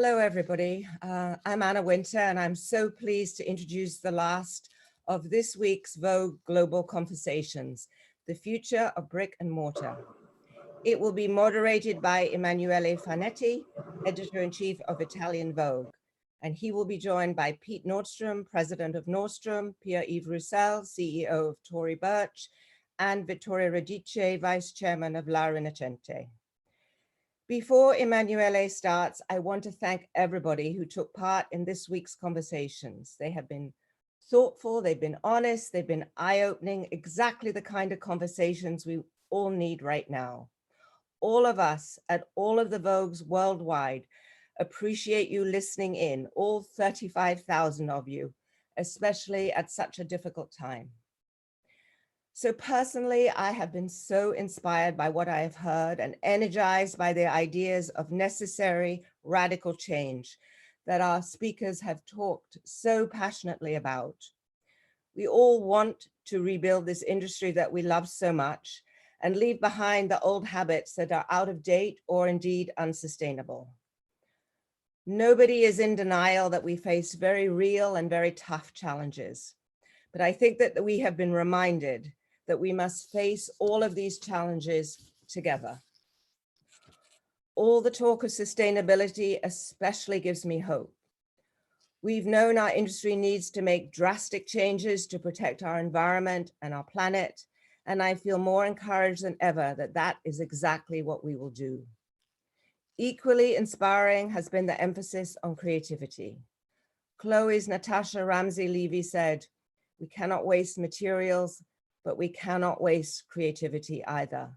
Hello, everybody. I'm Anna Winter, and I'm so pleased to introduce the last of this week's Vogue Global Conversations, The Future of Brick and Mortar. It will be moderated by Emanuele Farnetti, Editor-in-Chief of Italian Vogue, and he will be joined by Pete Nordstrom, President of Nordstrom, Pierre-Yves Roussel, CEO of Tory Burch, and Vittorio Radice, Vice Chairman of La Rinascente. Before Emanuele starts, I want to thank everybody who took part in this week's conversations. They have been thoughtful, they've been honest, they've been eye-opening, exactly the kind of conversations we all need right now. All of us at all of the Vogues worldwide appreciate you listening in, all 35,000 of you, especially at such a difficult time. So personally, I have been so inspired by what I have heard and energized by the ideas of necessary radical change that our speakers have talked so passionately about. We all want to rebuild this industry that we love so much and leave behind the old habits that are out of date or indeed unsustainable. Nobody is in denial that we face very real and very tough challenges, but I think that we have been reminded that we must face all of these challenges together. All the talk of sustainability especially gives me hope. We've known our industry needs to make drastic changes to protect our environment and our planet, and I feel more encouraged than ever that that is exactly what we will do. Equally inspiring has been the emphasis on creativity. Chloe's Natasha Ramsey-Levy said, "We cannot waste materials, but we cannot waste creativity either.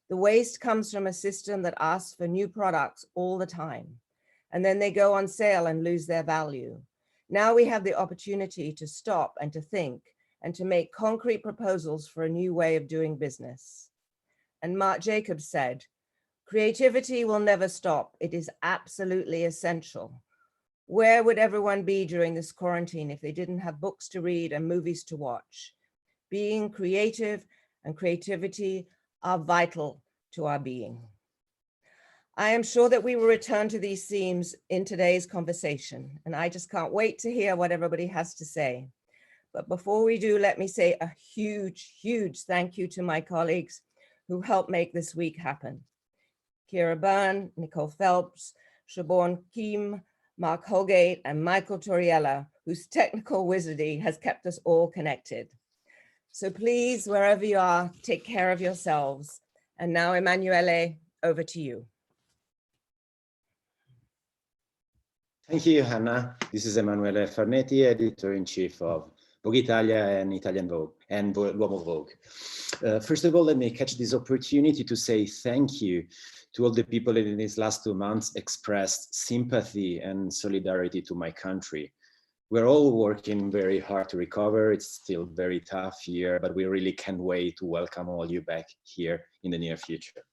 The waste comes from a system that asks for new products all the time, and then they go on sale and lose their value. Now we have the opportunity to stop and to think and to make concrete proposals for a new way of doing business." And Marc Jacobs said, "Creativity will never stop. It is absolutely essential. Where would everyone be during this quarantine if they didn't have books to read and movies to watch? Being creative and creativity are vital to our being." I am sure that we will return to these themes in today's conversation, and I just can't wait to hear what everybody has to say. But before we do, let me say a huge, huge thank you to my colleagues who helped make this week happen. Kira Byrne, Nicole Phelps, Siobhan Kim, Mark Holgate, and Michael Torriella, whose technical wizardry has kept us all connected. So please, wherever you are, take care of yourselves. And now, Emanuele, over to you. Thank you, Hannah. This is Emanuele Farnetti, Editor-in-Chief of Vogue Italia and Italian Vogue and Global Vogue. First of all, let me catch this opportunity to say thank you to all the people in these last 2 months expressed sympathy and solidarity to my country. We're all working very hard to recover. It's still a very tough year, but we really can't wait to welcome all you back here in the near future.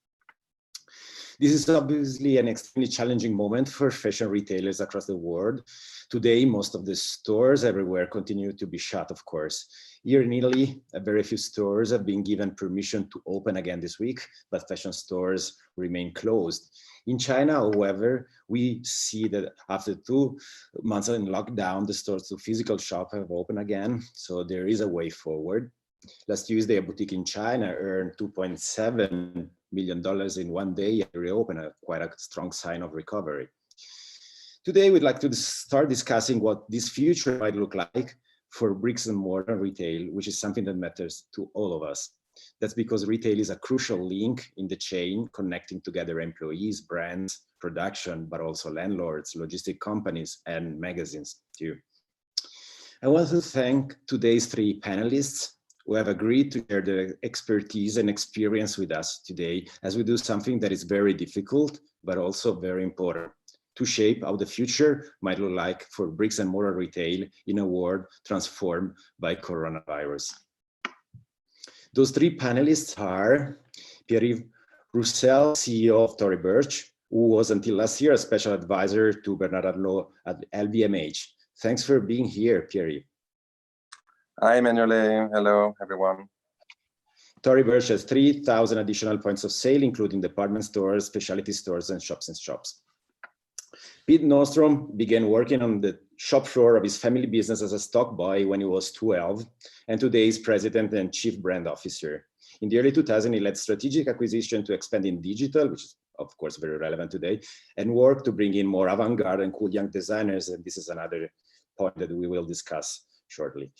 This is obviously an extremely challenging moment for fashion retailers across the world. Today, most of the stores everywhere continue to be shut, of course. Here in Italy, very few stores have been given permission to open again this week, but fashion stores remain closed. In China, however, we see that after 2 months in lockdown, the stores to physical shop have opened again, so there is a way forward. Last Tuesday, a boutique in China earned $2.7 million in one day and reopened, quite a strong sign of recovery. Today, we'd like to start discussing what this future might look like for bricks and mortar retail, which is something that matters to all of us. That's because retail is a crucial link in the chain connecting together employees, brands, production, but also landlords, logistic companies, and magazines too. I want to thank today's 3 panelists who have agreed to share their expertise and experience with us today as we do something that is very difficult, but also very important, to shape how the future might look like for bricks and mortar retail in a world transformed by coronavirus. Those 3 panelists are Pierre-Yves Roussel, CEO of Tory Burch, who was until last year a special advisor to Bernard Arnault at LVMH. Thanks for being here, Pierre-Yves. Hi, Emanuele. Hello, everyone. Tory Burch has 3,000 additional points of sale, including department stores, specialty stores, and shops. Pete Nordstrom began working on the shop floor of his family business as a stock boy when he was 12, and today is president and chief brand officer. In the early 2000s, he led strategic acquisition to expand in digital, which is of course very relevant today, and work to bring in more avant-garde and cool young designers. And this is another point that we will discuss shortly.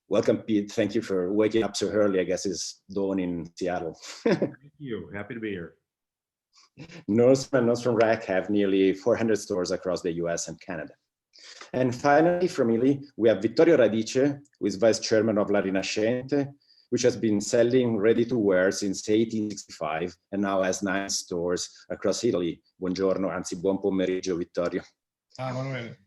Welcome, Pete. Thank you for waking up so early. I guess it's dawn in Seattle. Thank you. Happy to be here. Nordstrom and Nordstrom Rack have nearly 400 stores across the US and Canada. And finally, from Italy, we have Vittorio Radice, who is vice chairman of La Rinascente, which has been selling ready-to-wear since 1865 and now has 9 stores across Italy. Buongiorno, anzi buon pomeriggio, Vittorio. Manuele.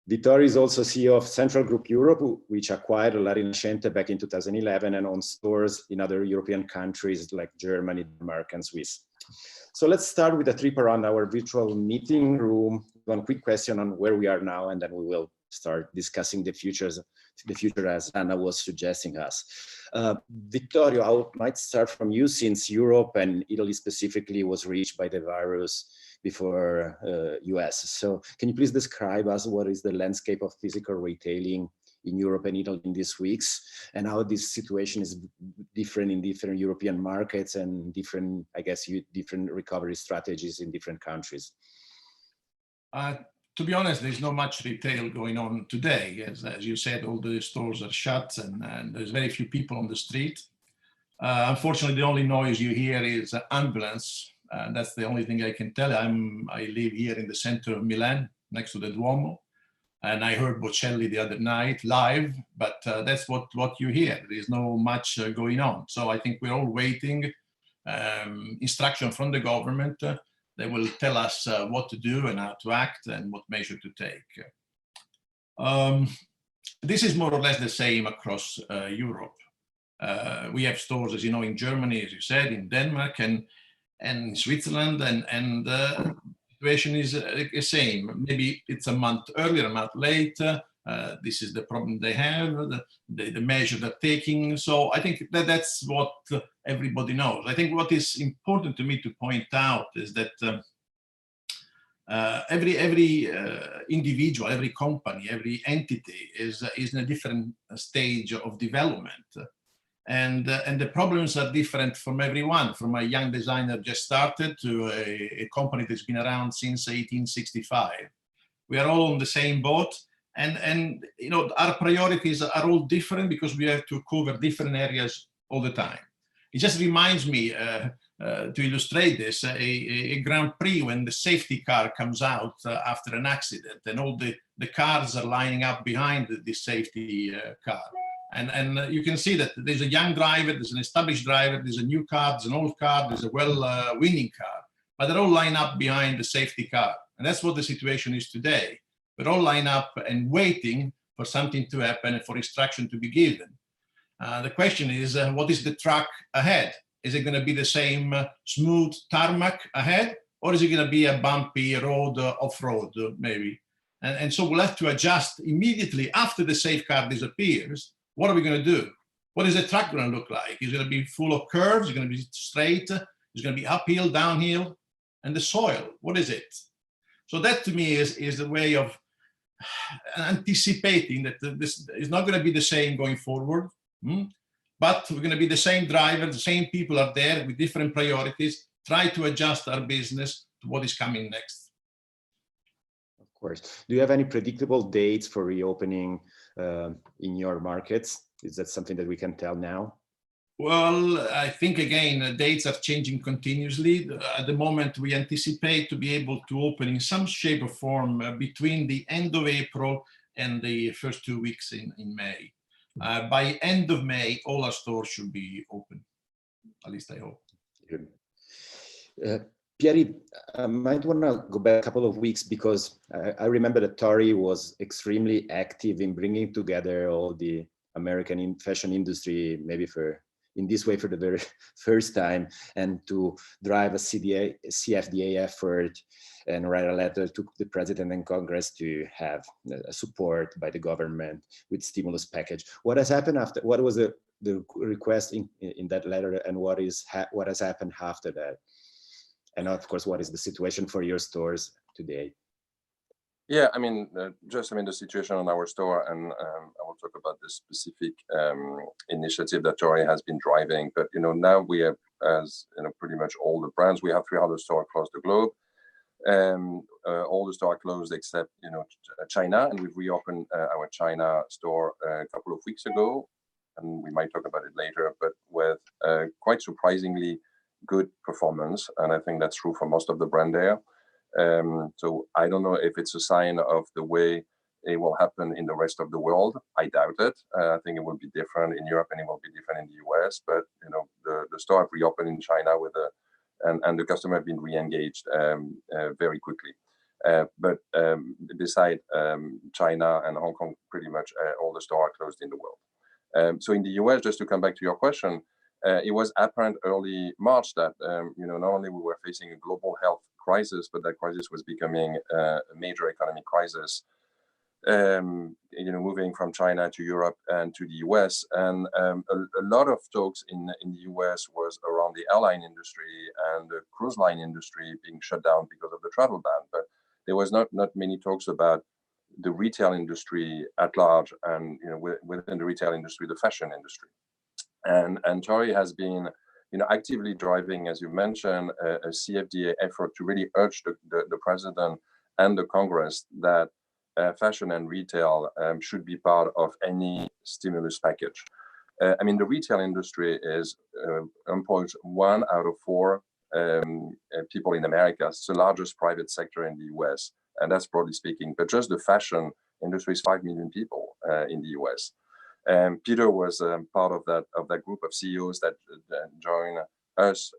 Vittorio is also CEO of Central Group Europe, which acquired La Rinascente back in 2011 and owns stores in other European countries like Germany, Denmark, and Swiss. So let's start with a trip around our virtual meeting room. One quick question on where we are now, and then we will start discussing the future as Anna was suggesting us. Vittorio, I might start from you, since Europe and Italy specifically was reached by the virus before US. So can you please describe us what is the landscape of physical retailing in Europe and Italy in these weeks, and how this situation is different in different European markets and different, I guess, different recovery strategies in different countries? To be honest, there's not much retail going on today. As you said, all the stores are shut and there's very few people on the street. Unfortunately, the only noise you hear is ambulance. That's the only thing I can tell you. I live here in the center of Milan, next to the Duomo. And I heard Bocelli the other night live, but that's what you hear. There is no much going on. So I think we're all waiting instruction from the government. They will tell us what to do and how to act and what measure to take. This is more or less the same across Europe. We have stores, as you know, in Germany, as you said, in Denmark and Switzerland, and the situation is the same. Maybe it's a month earlier, a month later. This is the problem they have, the measure they're taking. So I think that's what everybody knows. I think what is important to me to point out is that every individual, every company, every entity is in a different stage of development. And the problems are different from everyone, from a young designer just started to a company that's been around since 1865. We are all on the same boat, and you know, our priorities are all different because we have to cover different areas all the time. It just reminds me, to illustrate this, a Grand Prix when the safety car comes out after an accident, and all the cars are lining up behind the safety car. And you can see that there's a young driver, there's an established driver, there's a new car, there's an old car, there's a winning car, but they're all lined up behind the safety car. And that's what the situation is today. We're all lined up and waiting for something to happen and for instruction to be given. The question is, what is the track ahead? Is it going to be the same smooth tarmac ahead, or is it going to be a bumpy road, off-road maybe? And so we'll have to adjust immediately after the safe car disappears. What are we going to do? What is the track going to look like? Is it going to be full of curves? Is it going to be straight? Is it going to be uphill, downhill? And the soil, what is it? So that to me is the way of anticipating that this is not going to be the same going forward, but we're going to be the same driver, the same people are there with different priorities, try to adjust our business to what is coming next. Of course. Do you have any predictable dates for reopening in your markets? Is that something that we can tell now? Well, I think again, the dates are changing continuously. At the moment, we anticipate to be able to open in some shape or form between the end of April and the first 2 weeks in May. By end of May, all our stores should be open. At least I hope. Good. Pieri, I might want to go back a couple of weeks because I remember that Tori was extremely active in bringing together all the American fashion industry, maybe in this way for the very first time, and to drive a CFDA effort and write a letter to the president and Congress to have support by the government with stimulus package. What has happened after? What was the request in that letter, and what has happened after that? And of course, what is the situation for your stores today? Yeah, I mean, the situation on our store, and I will talk about this specific initiative that Tori has been driving. But now we have, as pretty much all the brands, we have 300 stores across the globe. All the stores are closed except China, and we've reopened our China store a couple of weeks ago, and we might talk about it later. But with quite surprisingly good performance, and I think that's true for most of the brand there. So I don't know if it's a sign of the way it will happen in the rest of the world. I doubt it. I think it will be different in Europe and it will be different in the US. But the store have reopened in China with and the customer have been re-engaged very quickly. But beside China and Hong Kong, pretty much all the stores are closed in the world. So in the US, just to come back to your question, it was apparent early March that not only we were facing a global health crisis, but that crisis was becoming a major economic crisis. Moving from China to Europe and to the US, and a lot of talks in the US was around the airline industry and the cruise line industry being shut down because of the travel ban. But there was not many talks about the retail industry at large, and within the retail industry, the fashion industry. And Tori has been actively driving, as you mentioned, a CFDA effort to really urge the president and the Congress that fashion and retail should be part of any stimulus package. The retail industry employs 1 out of 4 people in America. It's the largest private sector in the US, and that's broadly speaking. But just the fashion industry is 5 million people in the US. Peter was part of that group of CEOs that joined us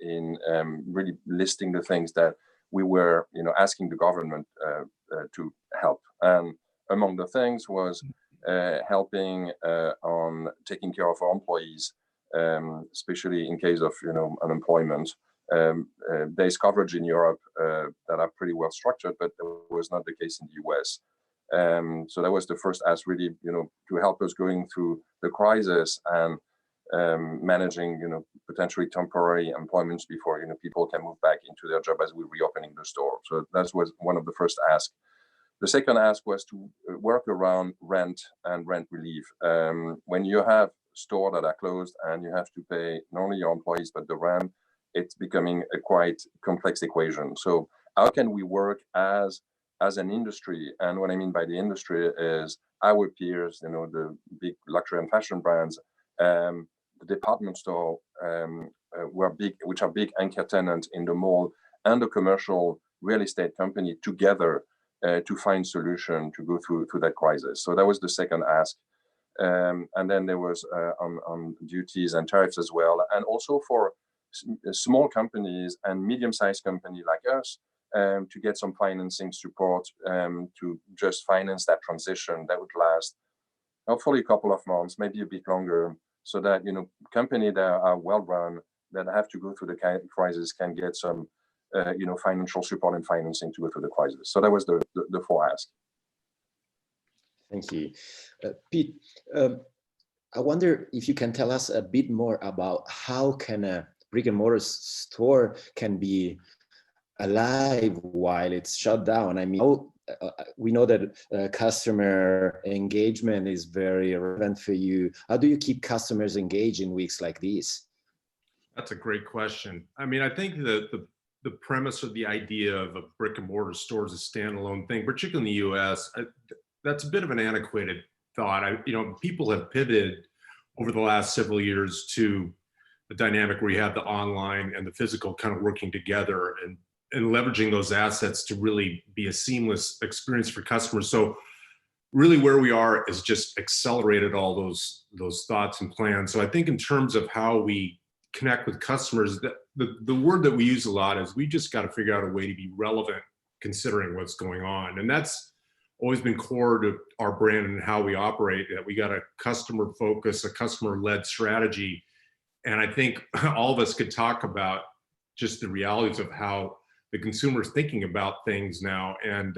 in really listing the things that we were, asking the government to help. And among the things was helping on taking care of our employees, especially in case of unemployment. There's coverage in Europe that are pretty well structured, but that was not the case in the US. So that was the first ask, really, to help us going through the crisis and managing, potentially temporary employments before, people can move back into their job as we're reopening the store. So that was one of the first asks. The second ask was to work around rent and rent relief. When you have stores that are closed and you have to pay not only your employees, but the rent, it's becoming a quite complex equation. So how can we work as an industry? And what I mean by the industry is our peers, the big luxury and fashion brands, the department store, which are big anchor tenants in the mall, and the commercial real estate company together to find solution to go through that crisis. So that was the second ask. And then there was on duties and tariffs as well, and also for small companies and medium-sized companies like us, to get some financing support to just finance that transition that would last hopefully a couple of months, maybe a bit longer, so that companies that are well run, that have to go through the crisis, can get some financial support and financing to go through the crisis. So that was the 4 asks. Thank you. Pete, I wonder if you can tell us a bit more about how can a brick and mortar store can be alive while it's shut down. I mean, we know that customer engagement is very relevant for you. How do you keep customers engaged in weeks like these? That's a great question. I mean, I think that the premise of the idea of a brick and mortar store is a standalone thing, particularly in the US, that's a bit of an antiquated thought. People have pivoted over the last several years to the dynamic where you have the online and the physical kind of working together and leveraging those assets to really be a seamless experience for customers. So really where we are is just accelerated all those thoughts and plans. So I think in terms of how we connect with customers, the word that we use a lot is we just got to figure out a way to be relevant considering what's going on. And that's always been core to our brand and how we operate, that we got a customer focus, a customer-led strategy. And I think all of us could talk about just the realities of how the consumer is thinking about things now. And,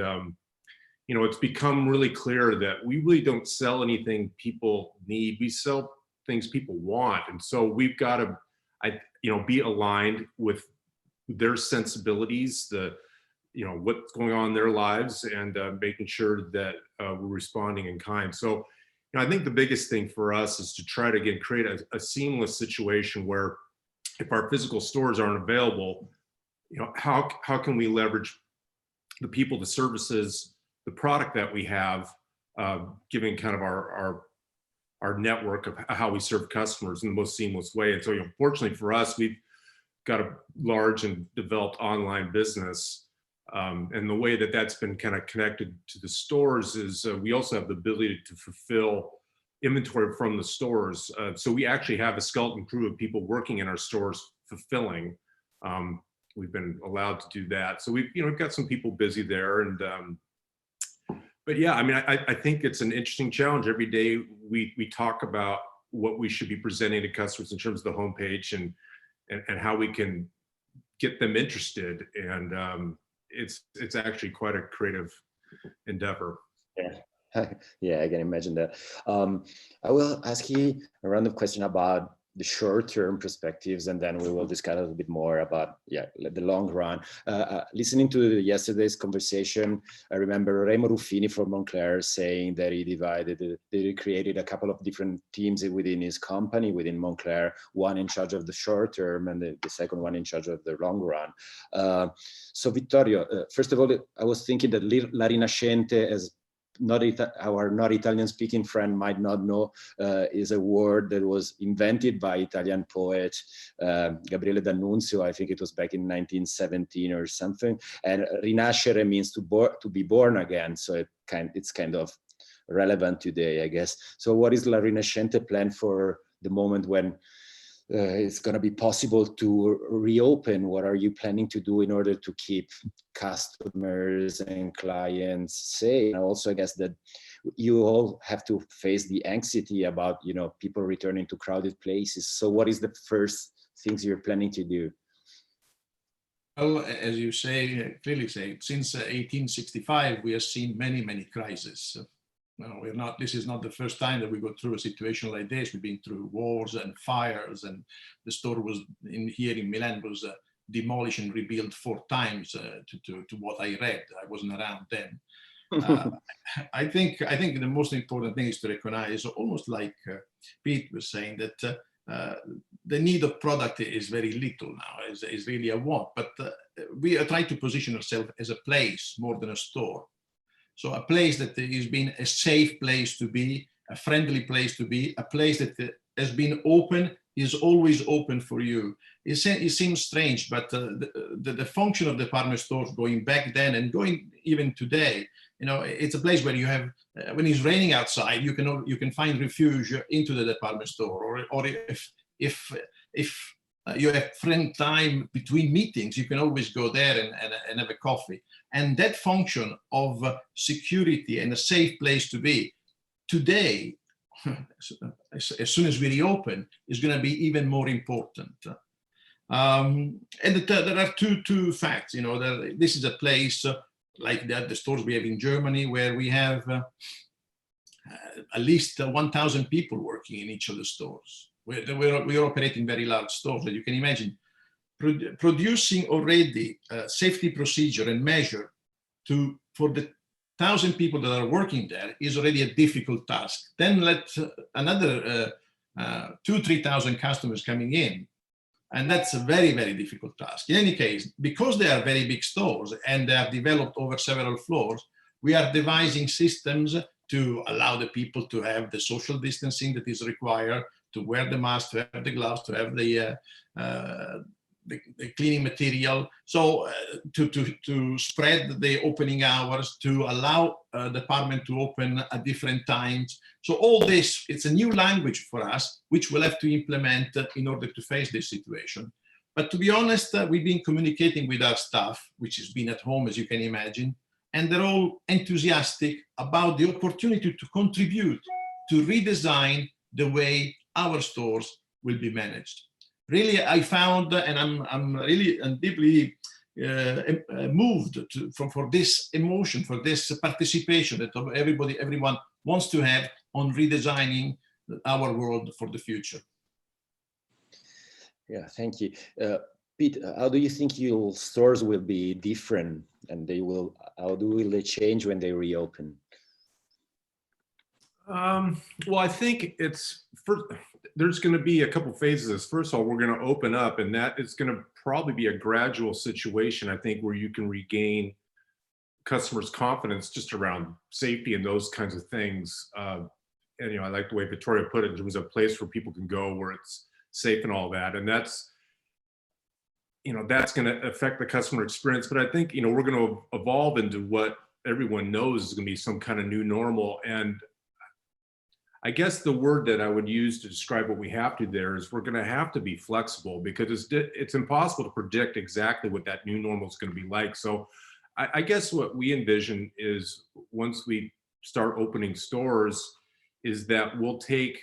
it's become really clear that we really don't sell anything people need. We sell things people want. And so we've got to, be aligned with their sensibilities, the what's going on in their lives and making sure that we're responding in kind. So I think the biggest thing for us is to try to, again, create a seamless situation where if our physical stores aren't available, how can we leverage the people, the services, the product that we have, giving kind of our network of how we serve customers in the most seamless way. And so, fortunately for us, we've got a large and developed online business. And the way that that's been kind of connected to the stores is we also have the ability to fulfill inventory from the stores. So we actually have a skeleton crew of people working in our stores fulfilling. We've been allowed to do that. So we've got some people busy there. And but yeah, I mean, I think it's an interesting challenge. Every day we talk about what we should be presenting to customers in terms of the homepage and how we can get them interested. And it's actually quite a creative endeavor. Yeah. Yeah, I can imagine that. I will ask you a random question about the short-term perspectives, and then we will discuss a little bit more about the long run. Listening to yesterday's conversation, I remember Remo Ruffini from Moncler saying that he created a couple of different teams within his company, within Moncler, one in charge of the short term and the second one in charge of the long run. So Vittorio, first of all, I was thinking that La Rinascente, as our not Italian speaking friend might not know, is a word that was invented by Italian poet Gabriele D'Annunzio. I think it was back in 1917 or something. And rinascere means to be born again. So it's kind of relevant today, I guess. So what is La Rinascente plan for the moment when it's going to be possible to reopen? What are you planning to do in order to keep customers and clients safe? And also, I guess that you all have to face the anxiety about, people returning to crowded places. So what is the first things you're planning to do? Well, as you clearly say, since 1865, we have seen many, many crises. No, this is not the first time that we go through a situation like this. We've been through wars and fires, and the store was here in Milan was demolished and rebuilt 4 times to what I read. I wasn't around then. I think the most important thing is to recognize, almost like Pete was saying, that the need of product is very little now, is really a want, but we are trying to position ourselves as a place more than a store. So a place that has been a safe place to be, a friendly place to be, a place that has been open, is always open for you. It seems strange, but the function of department stores going back then and going even today, it's a place where you have, when it's raining outside, you can find refuge into the department store, or if you have friend time between meetings, you can always go there and have a coffee. And that function of security and a safe place to be today, as soon as we reopen, is going to be even more important. And there are two facts. This is a place like the stores we have in Germany, where we have at least 1,000 people working in each of the stores. We're operating very large stores, as you can imagine. Producing already safety procedure and measure for the 1,000 people that are working there is already a difficult task. Then let another 2,000-3,000 customers coming in, and that's a very, very difficult task. In any case, because they are very big stores and they are developed over several floors, we are devising systems to allow the people to have the social distancing that is required, to wear the mask, to have the gloves, to have the cleaning material, so to spread the opening hours, to allow the department to open at different times. So all this, it's a new language for us, which we'll have to implement in order to face this situation. But to be honest, we've been communicating with our staff, which has been at home, as you can imagine, and they're all enthusiastic about the opportunity to contribute to redesign the way our stores will be managed. Really, I found, and I'm really deeply moved for this emotion, for this participation that everyone wants to have on redesigning our world for the future. Yeah, thank you. Pete, how do you think your stores will be different and how will they change when they reopen? Well, I think there's going to be a couple phases. First of all, we're going to open up, and that is going to probably be a gradual situation, I think, where you can regain customers' confidence just around safety and those kinds of things. And, I like the way Vittoria put it in terms of a place where people can go where it's safe and all that. And that's going to affect the customer experience. But I think, we're going to evolve into what everyone knows is going to be some kind of new normal. And I guess the word that I would use to describe what we have to there is we're going to have to be flexible, because it's impossible to predict exactly what that new normal is going to be like. So I guess what we envision is once we start opening stores is that we'll take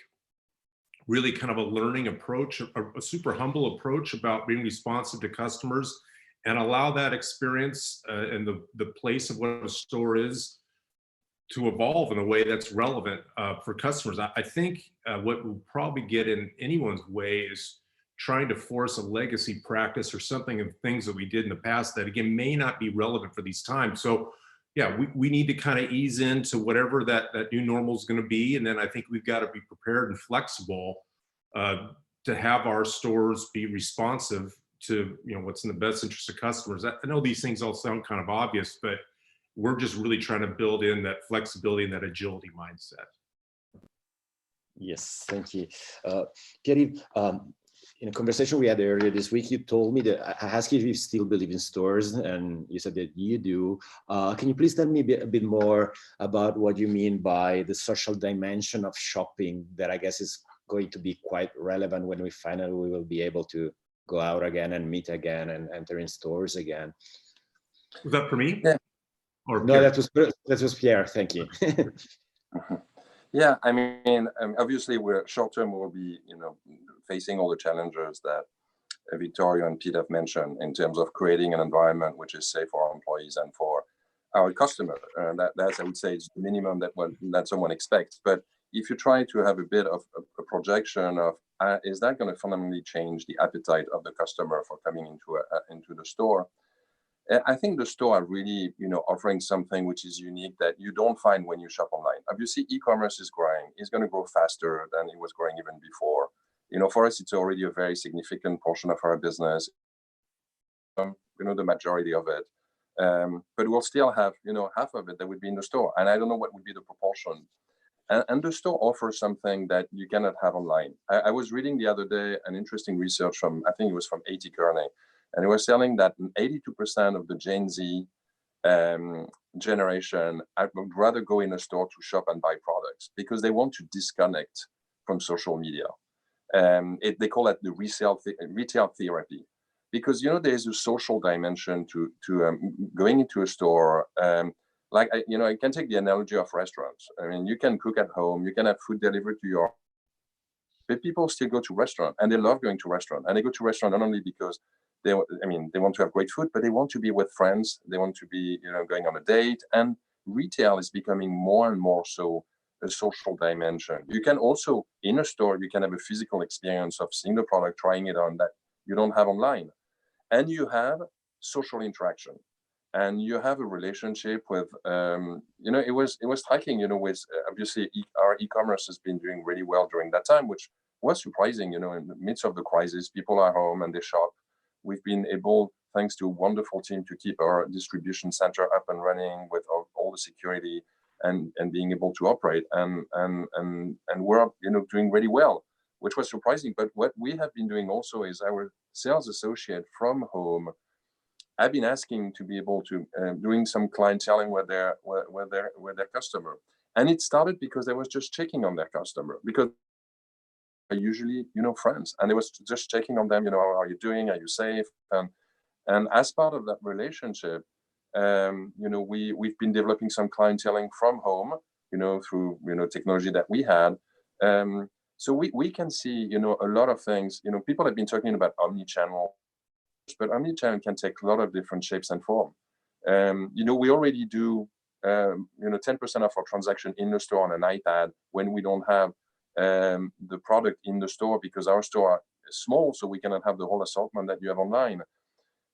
really kind of a learning approach, a super humble approach about being responsive to customers, and allow that experience and the place of what a store is to evolve in a way that's relevant for customers. I think what will probably get in anyone's way is trying to force a legacy practice or something of things that we did in the past that, again, may not be relevant for these times. So yeah, we need to kind of ease into whatever that new normal is going to be. And then I think we've got to be prepared and flexible to have our stores be responsive to what's in the best interest of customers. I know these things all sound kind of obvious, but we're just really trying to build in that flexibility and that agility mindset. Yes, thank you. Thierry, in a conversation we had earlier this week, you told me that I asked you if you still believe in stores, and you said that you do. Can you please tell me a bit more about what you mean by the social dimension of shopping that I guess is going to be quite relevant when we finally will be able to go out again and meet again and enter in stores again? Was that for me? Yeah. Or no, Pierre? that was Pierre. Thank you. Yeah, I mean, obviously, we're short term. We'll be, facing all the challenges that Vittoria and Pete have mentioned in terms of creating an environment which is safe for our employees and for our customer. That's, I would say, is the minimum that someone expects. But if you try to have a bit of a projection of is that going to fundamentally change the appetite of the customer for coming into the store? I think the store are really, offering something which is unique that you don't find when you shop online. Obviously, e-commerce is growing. It's going to grow faster than it was growing even before. For us, it's already a very significant portion of our business. The majority of it. But we'll still have, half of it that would be in the store. And I don't know what would be the proportion. And the store offers something that you cannot have online. I was reading the other day an interesting research from, I think it was from A.T. Kearney. And it was telling that 82% of the Gen Z generation would rather go in a store to shop and buy products because they want to disconnect from social media. They call it the retail therapy, because there is a social dimension to going into a store. I can take the analogy of restaurants. I mean, you can cook at home, you can have food delivered to your, but people still go to restaurant, and they love going to restaurant, and they go to restaurant not only because they want to have great food, but they want to be with friends. They want to be, going on a date. And retail is becoming more and more so a social dimension. You can also, in a store, you can have a physical experience of seeing the product, trying it on that you don't have online. And you have social interaction. And you have a relationship with, it was striking, with obviously our e-commerce has been doing really well during that time, which was surprising, in the midst of the crisis, people are home and they shop. We've been able, thanks to a wonderful team, to keep our distribution center up and running with all the security and being able to operate. And we're, doing really well, which was surprising. But what we have been doing also is our sales associate from home. I've been asking to be able to doing some clienteling with their customer. And it started because they was just checking on their customer, because usually, friends, and they was just checking on them, how are you doing? Are you safe? And as part of that relationship, we've been developing some clienteling from home, through, technology that we had. So we can see, a lot of things, people have been talking about omni-channel, but omni-channel can take a lot of different shapes and form. We already do, 10% of our transaction in the store on an iPad when we don't have the product in the store, because our store is small, so we cannot have the whole assortment that you have online.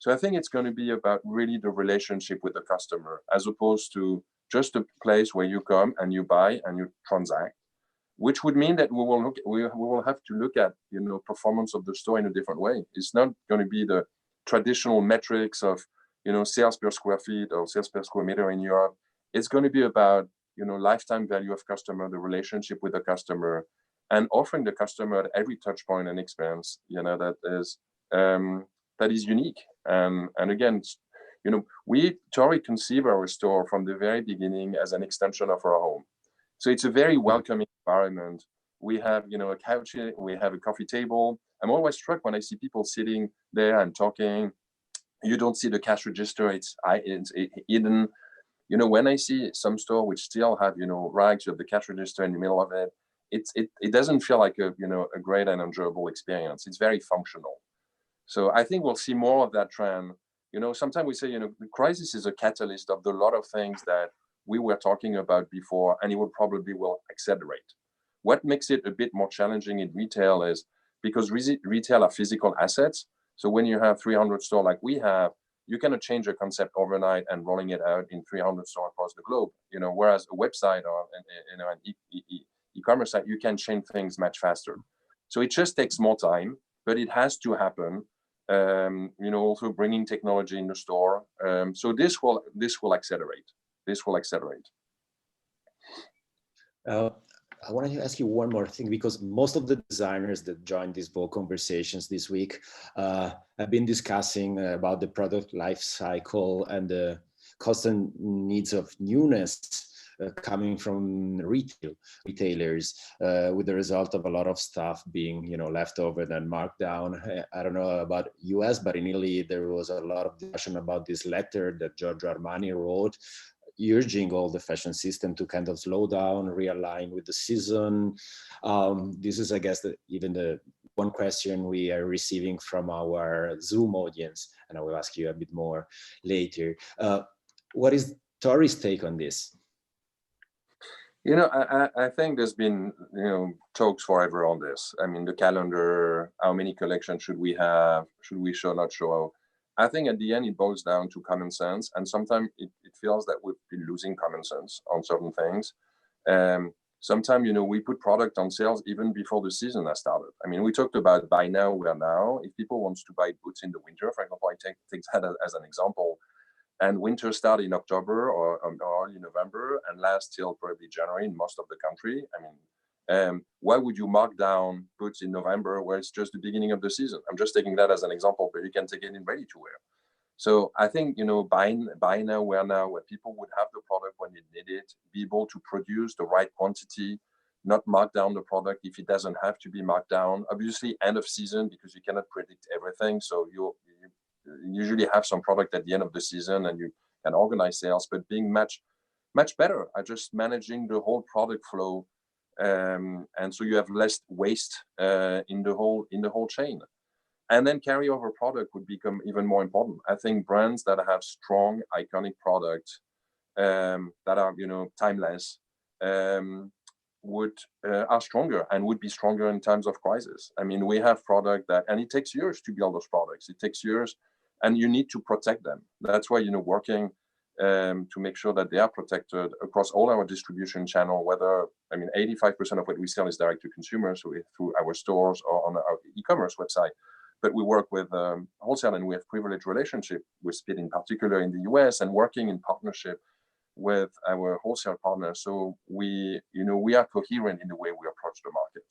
So I think it's going to be about really the relationship with the customer, as opposed to just a place where you come and you buy and you transact, which would mean that we will have to look at, you know, performance of the store in a different way. It's not going to be the traditional metrics of, you know, sales per square feet or sales per square meter in Europe. It's going to be about, you know, lifetime value of customer, the relationship with the customer, and offering the customer at every touch point and experience, you know, that is unique. And again, you know, we totally conceive our store from the very beginning as an extension of our home. So it's a very welcoming environment. We have, you know, a couch, we have a coffee table. I'm always struck when I see people sitting there and talking. You don't see the cash register, it's hidden. You know, when I see some store which still have, you know, racks, you have the cash register in the middle of it, it doesn't feel like a, you know, a great and enjoyable experience. It's very functional. So I think we'll see more of that trend. You know, sometimes we say, you know, the crisis is a catalyst of the lot of things that we were talking about before, and it will probably accelerate. What makes it a bit more challenging in retail is because retail are physical assets. So when you have 300 stores like we have, you cannot change a concept overnight and rolling it out in 300 stores across the globe. You know, whereas a website or an e-commerce site, you can change things much faster. So it just takes more time, but it has to happen. You know, also bringing technology in the store. So this will accelerate. This will accelerate. I wanted to ask you one more thing, because most of the designers that joined these Vogue conversations this week have been discussing about the product life cycle and the constant needs of newness coming from retailers, with the result of a lot of stuff being, you know, left over and marked down. I don't know about US, but in Italy there was a lot of discussion about this letter that Giorgio Armani wrote, urging all the fashion system to kind of slow down, realign with the season. This is, I guess, even the one question we are receiving from our Zoom audience, and I will ask you a bit more later. What is Tori's take on this? You know, I think there's been, you know, talks forever on this. I mean, the calendar, how many collections should we have? Should we not show? I think at the end, it boils down to common sense. And sometimes it feels that we've been losing common sense on certain things. Sometimes, you know, we put product on sales even before the season has started. I mean, we talked about buy now, wear now. If people want to buy boots in the winter, for example, I take that as an example. And winter starts in October or early November and lasts till probably January in most of the country. I mean, why would you mark down boots in November where it's just the beginning of the season? I'm just taking that as an example, but you can take it in ready to wear. So I think, you know, buy now, wear now, where people would have the product when they need it, be able to produce the right quantity, not mark down the product if it doesn't have to be marked down. Obviously, end of season, because you cannot predict everything. So you usually have some product at the end of the season and you can organize sales, but being much better at just managing the whole product flow. And so you have less waste in the whole chain. And then carryover product would become even more important. I think brands that have strong, iconic products that are, you know, timeless are stronger and would be stronger in times of crisis. I mean, we have product that, and it takes years to build those products. It takes years, and you need to protect them. That's why, you know, working to make sure that they are protected across all our distribution channel, whether, I mean, 85% of what we sell is direct to consumers, so through our stores or on our e-commerce website. But we work with wholesale, and we have privileged relationship with Speed in particular in the US, and working in partnership with our wholesale partners. So we are coherent in the way we approach the market.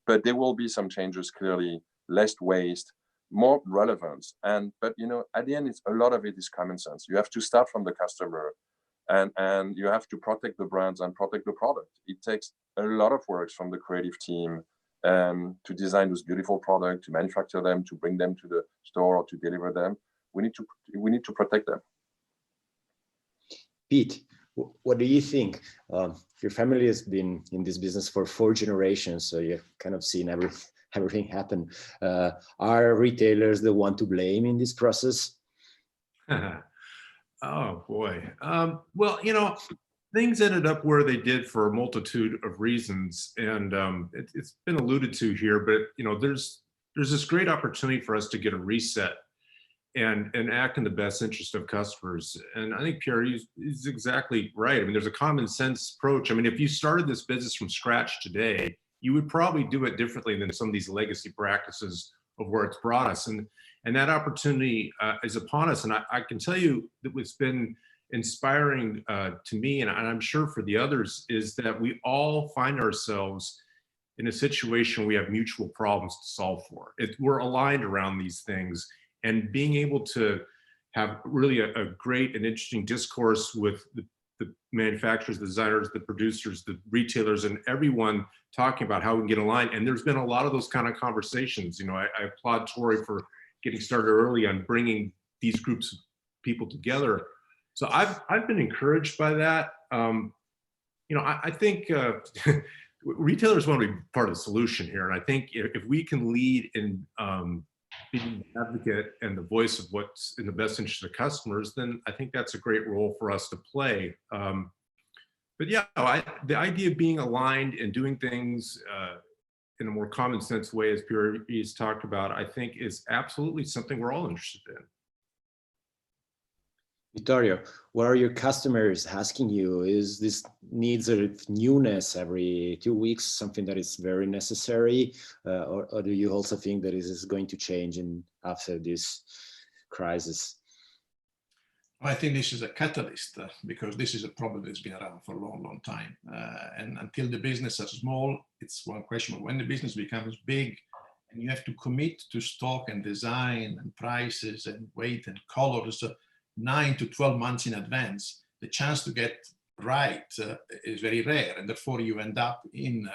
But there will be some changes, clearly, less waste, more relevance. But you know, at the end, a lot of it is common sense. You have to start from the customer, and you have to protect the brands and protect the product. It takes a lot of work from the creative team to design those beautiful products, to manufacture them, to bring them to the store or to deliver them. We need to protect them. Pete, what do you think? Your family has been in this business for 4 generations, so you've kind of seen everything happen. Are retailers the one to blame in this process? Oh boy. Well, you know, things ended up where they did for a multitude of reasons, and it's been alluded to here. But you know, there's this great opportunity for us to get a reset and act in the best interest of customers. And I think Pierre is exactly right. I mean, there's a common sense approach. I mean, if you started this business from scratch today, you would probably do it differently than some of these legacy practices of where it's brought us. And that opportunity is upon us. And I can tell you that what's been inspiring to me, and I'm sure for the others, is that we all find ourselves in a situation we have mutual problems to solve for. We're aligned around these things, and being able to have really a great and interesting discourse with the manufacturers, the designers, the producers, the retailers, and everyone talking about how we can get aligned. And there's been a lot of those kind of conversations. You know, I applaud Tori for getting started early on bringing these groups of people together. So I've been encouraged by that. You know, I think retailers want to be part of the solution here. And I think if we can lead in being the advocate and the voice of what's in the best interest of customers, then I think that's a great role for us to play. But yeah, the idea of being aligned and doing things in a more common sense way, as Pierre has talked about, I think is absolutely something we're all interested in. Vittorio, what are your customers asking you? Is this needs of newness every 2 weeks something that is very necessary, or do you also think that it is going to change after this crisis? I think this is a catalyst because this is a problem that's been around for a long, long time. And until the business is small, it's one question. But when the business becomes big and you have to commit to stock and design and prices and weight and colors 9 to 12 months in advance, the chance to get right is very rare, and therefore you end up in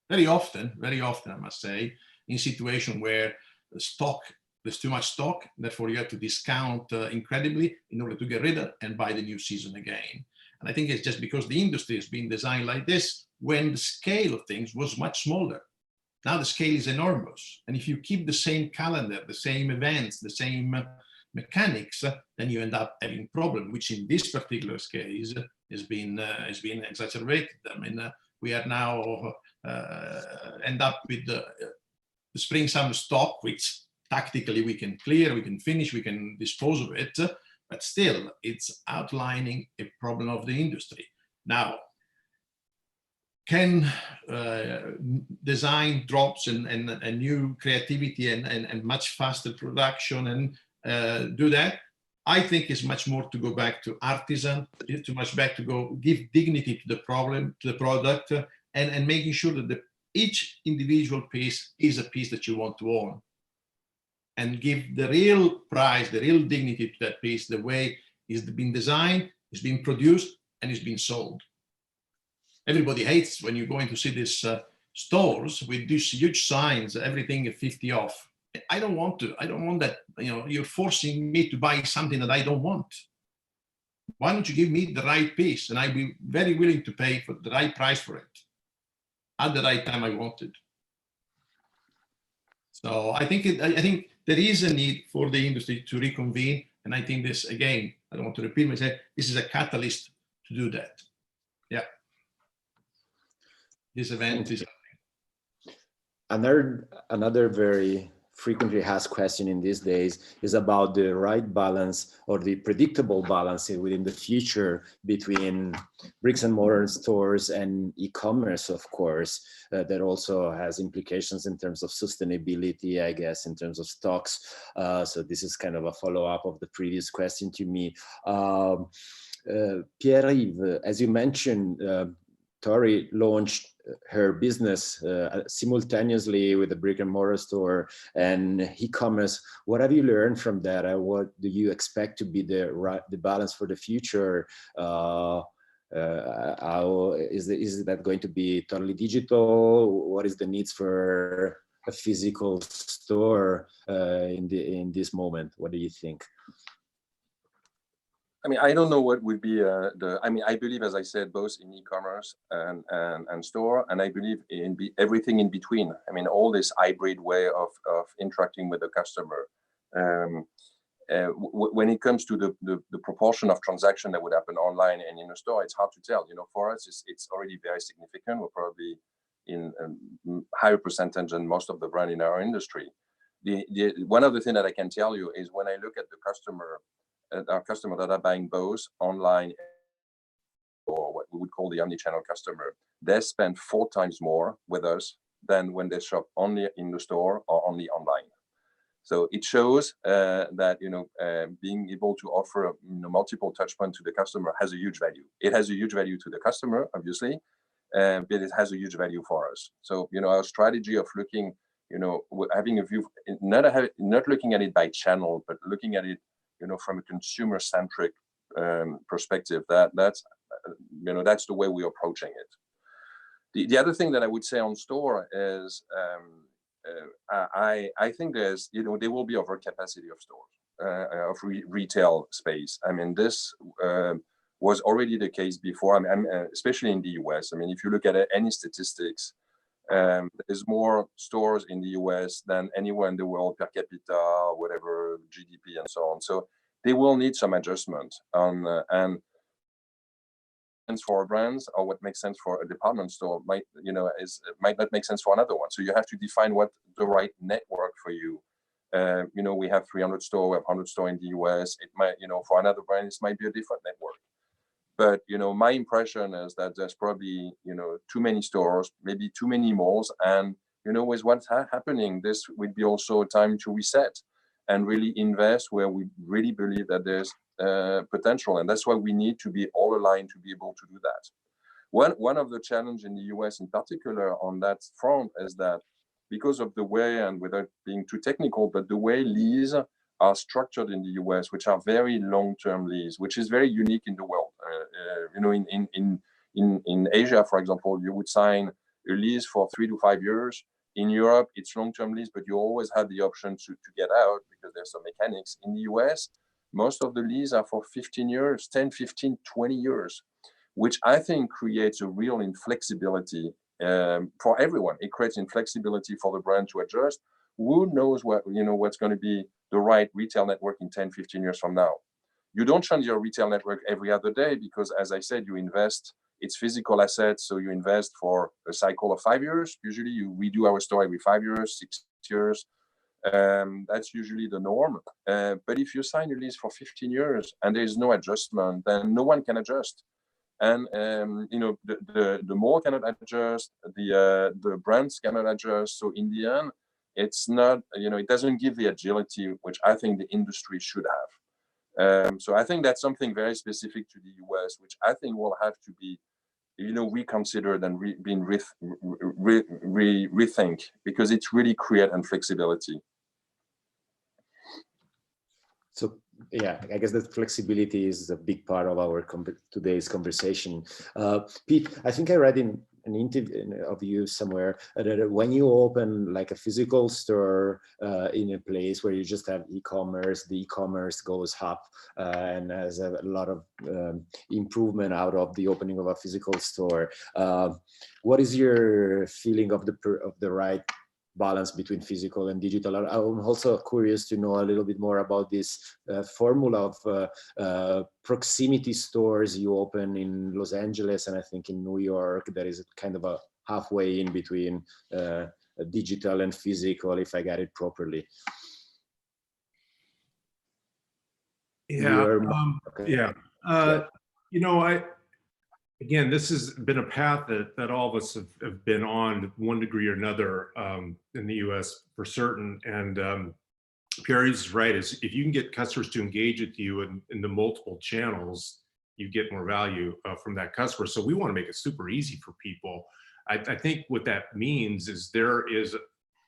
very often, I must say, in situation where there's too much stock, therefore you have to discount incredibly in order to get rid of and buy the new season again. And I think it's just because the industry has been designed like this when the scale of things was much smaller. Now the scale is enormous, and if you keep the same calendar, the same events, the same mechanics, then you end up having problem, which in this particular case has been exacerbated. I mean, we are now end up with the spring-summer stock, which tactically we can clear, we can finish, we can dispose of it, but still it's outlining a problem of the industry. Now, can design drops and new creativity and much faster production and do that? I think it's much more to go back to artisan, too much back to go give dignity to the problem, to the product, and making sure that each individual piece is a piece that you want to own, and give the real price, the real dignity to that piece, the way it's been designed, it's been produced, and it's been sold. Everybody hates when you go in to see these stores with these huge signs, everything at 50 off. I don't want to. I don't want that. You know, you're forcing me to buy something that I don't want. Why don't you give me the right piece, and I'd be very willing to pay for the right price for it at the right time I want it. So I think there is a need for the industry to reconvene, and I think this, again, I don't want to repeat myself, this is a catalyst to do that. Yeah. This event is another very frequently asked question in these days is about the right balance or the predictable balance within the future between bricks and mortar stores and e-commerce, of course, that also has implications in terms of sustainability, I guess, in terms of stocks. So this is kind of a follow-up of the previous question to me. Pierre-Yves, as you mentioned, Tori launched her business simultaneously with the brick and mortar store and e-commerce. What have you learned from that? What do you expect to be the balance for the future? How is that going to be totally digital? What is the needs for a physical store in this moment? What do you think? I mean, I don't know what would be I mean, I believe, as I said, both in e-commerce and store, and I believe in everything in between. I mean, all this hybrid way of interacting with the customer. When it comes to the proportion of transaction that would happen online and in a store, it's hard to tell. You know, for us, it's already very significant. We're probably in a higher percentage than most of the brand in our industry. one of the things that I can tell you is when I look at the customer, our customers that are buying both online or what we would call the omnichannel customer, they spend 4 times more with us than when they shop only in the store or only online. So it shows that being able to offer multiple touch points to the customer has a huge value. It has a huge value to the customer, obviously, but it has a huge value for us. So our strategy of looking, having a view, not looking at it by channel, but looking at it, from a consumer-centric perspective. That's the way we're approaching it. The other thing that I would say on store is I think there's there will be overcapacity of stores of retail space. I mean, this was already the case before. I mean, especially in the US. I mean, if you look at any statistics, there's more stores in the US than anywhere in the world per capita, whatever GDP and so on. So they will need some adjustment on and for brands, or what makes sense for a department store might not make sense for another one. So you have to define what the right network for you. We have 300 stores, we have 100 stores in the US. It might, for another brand, this might be a different network. But my impression is that there's probably too many stores, maybe too many malls, and with what's happening, this would be also a time to reset and really invest where we really believe that there's potential, and that's why we need to be all aligned to be able to do that. One of the challenges in the US in particular on that front is that because of the way, and without being too technical, but the way leases are structured in the US, which are very long-term leases, which is very unique in the world. In Asia, for example, you would sign a lease for 3 to 5 years. In Europe, it's long-term lease, but you always have the option to get out because there's some mechanics. In the US, most of the leases are for 15 years, 10, 15, 20 years, which I think creates a real inflexibility for everyone. It creates inflexibility for the brand to adjust. Who knows what's going to be the right retail network in 10, 15 years from now? You don't change your retail network every other day because, as I said, you invest, it's physical assets, so you invest for a cycle of 5 years. Usually you redo our store every 5 years, 6 years. That's usually the norm. But if you sign a lease for 15 years and there's no adjustment, then no one can adjust. And the mall cannot adjust, the brands cannot adjust. So in the end, it's not, it doesn't give the agility which I think the industry should have. So I think that's something very specific to the US, which I think will have to be reconsidered and being rethink, because it's really create inflexibility. So yeah, I guess that flexibility is a big part of our today's conversation. Pete, I think I read in an interview of you somewhere that when you open like a physical store in a place where you just have e-commerce, the e-commerce goes up and has a lot of improvement out of the opening of a physical store. What is your feeling of the right balance between physical and digital? I'm also curious to know a little bit more about this formula of proximity stores you open in Los Angeles and I think in New York. That is kind of a halfway in between digital and physical, if I got it properly. Yeah. Okay. Yeah. Again, this has been a path that all of us have been on to one degree or another in the US for certain. And Pierre is right, is if you can get customers to engage with you in the multiple channels, you get more value from that customer. So we want to make it super easy for people. I think what that means is there is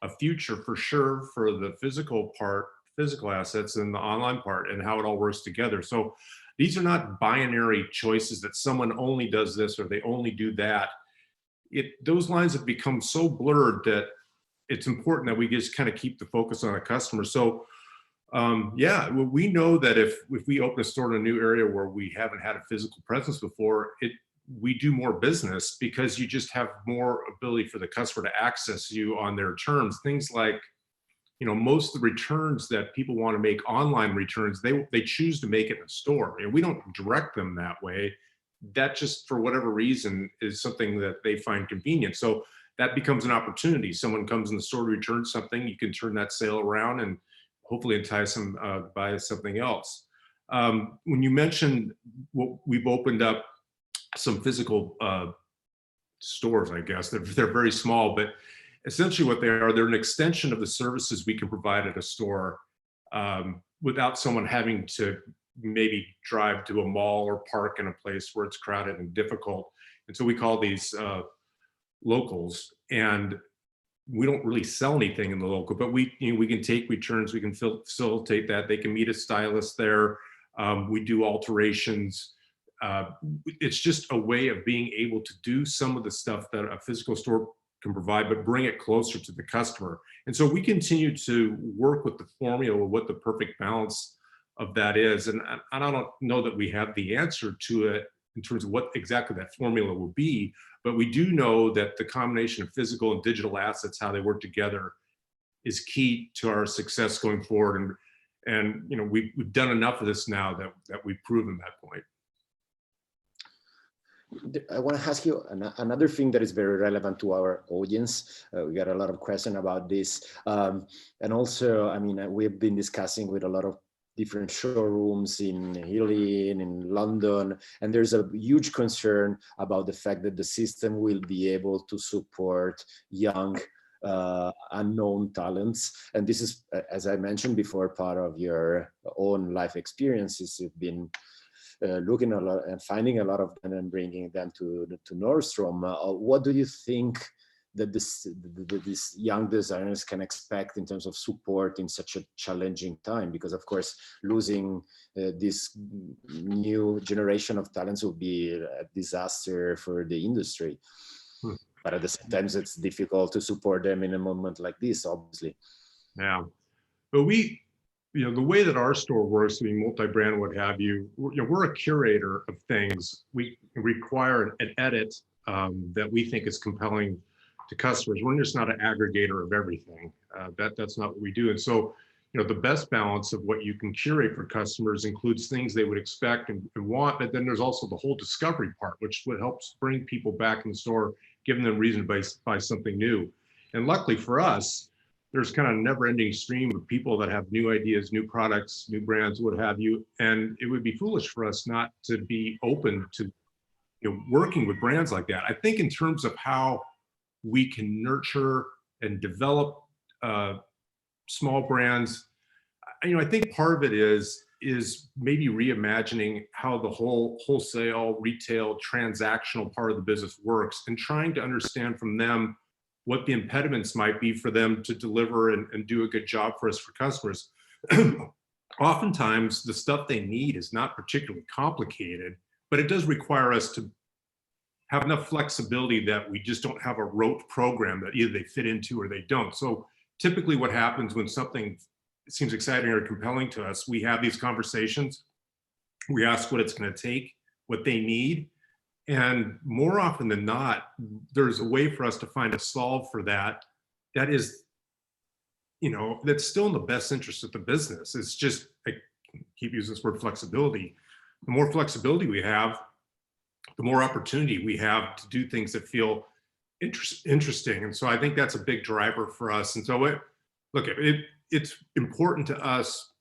a future for sure for the physical assets and the online part and how it all works together. So these are not binary choices that someone only does this or they only do that. Those lines have become so blurred that it's important that we just kind of keep the focus on a customer. So yeah, we know that if we open a store in a new area where we haven't had a physical presence before, we do more business because you just have more ability for the customer to access you on their terms. Things like, most of the returns that people want to make online returns, they choose to make it in a store. And we don't direct them that way. That just, for whatever reason, is something that they find convenient. So that becomes an opportunity. Someone comes in the store to return something, you can turn that sale around and hopefully entice them buy something else. When you mentioned what we've opened up some physical stores, I guess they're very small, but essentially what they're an extension of the services we can provide at a store without someone having to maybe drive to a mall or park in a place where it's crowded and difficult. And so we call these locals, and we don't really sell anything in the local, but we can take returns, we can facilitate that. They can meet a stylist there. We do alterations. It's just a way of being able to do some of the stuff that a physical store can provide, but bring it closer to the customer. And so we continue to work with the formula of what the perfect balance of that is. And I don't know that we have the answer to it in terms of what exactly that formula will be, but we do know that the combination of physical and digital assets, how they work together, is key to our success going forward. And we've done enough of this now that we've proven that point. I want to ask you another thing that is very relevant to our audience. We got a lot of questions about this. And also, I mean, we've been discussing with a lot of different showrooms in Italy and in London, and there's a huge concern about the fact that the system will be able to support young, unknown talents. And this is, as I mentioned before, part of your own life experiences. You've been looking a lot and finding a lot of them and bringing them to Nordstrom. What do you think that these young designers can expect in terms of support in such a challenging time? Because of course, losing this new generation of talents will be a disaster for the industry. But at the same time, it's difficult to support them in a moment like this, obviously. Yeah, but the way that our store works, being multi-brand, what have you, we're a curator of things. We require an edit that we think is compelling to customers. We're just not an aggregator of everything. That's not what we do. And so, the best balance of what you can curate for customers includes things they would expect and want, but then there's also the whole discovery part, which helps bring people back in the store, giving them reason to buy something new. And luckily for us, there's kind of a never-ending stream of people that have new ideas, new products, new brands, what have you. And it would be foolish for us not to be open to working with brands like that. I think in terms of how we can nurture and develop small brands, I think part of it is maybe reimagining how the whole wholesale, retail, transactional part of the business works, and trying to understand from them what the impediments might be for them to deliver and do a good job for us, for customers. Oftentimes, the stuff they need is not particularly complicated, but it does require us to have enough flexibility that we just don't have a rote program that either they fit into or they don't. So typically what happens when something seems exciting or compelling to us, we have these conversations, we ask what it's going to take, what they need, and more often than not, there's a way for us to find a solve for that is, that's still in the best interest of the business. It's just, I keep using this word flexibility. The more flexibility we have, the more opportunity we have to do things that feel interesting. And so I think that's a big driver for us. And so it's important to us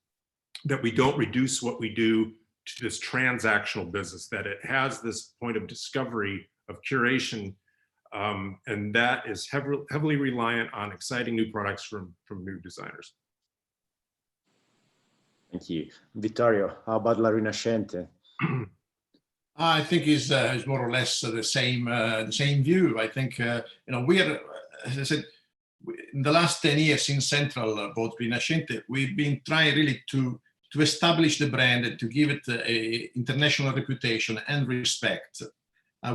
that we don't reduce what we do to this transactional business, that it has this point of discovery, of curation, and that is heavily reliant on exciting new products from new designers. Thank you. Vittorio, how about La Rinascente? I think is more or less the same view. I think we are, as I said, in the last 10 years in Central, both Rinascente, we've been trying really to establish the brand and to give it a international reputation and respect.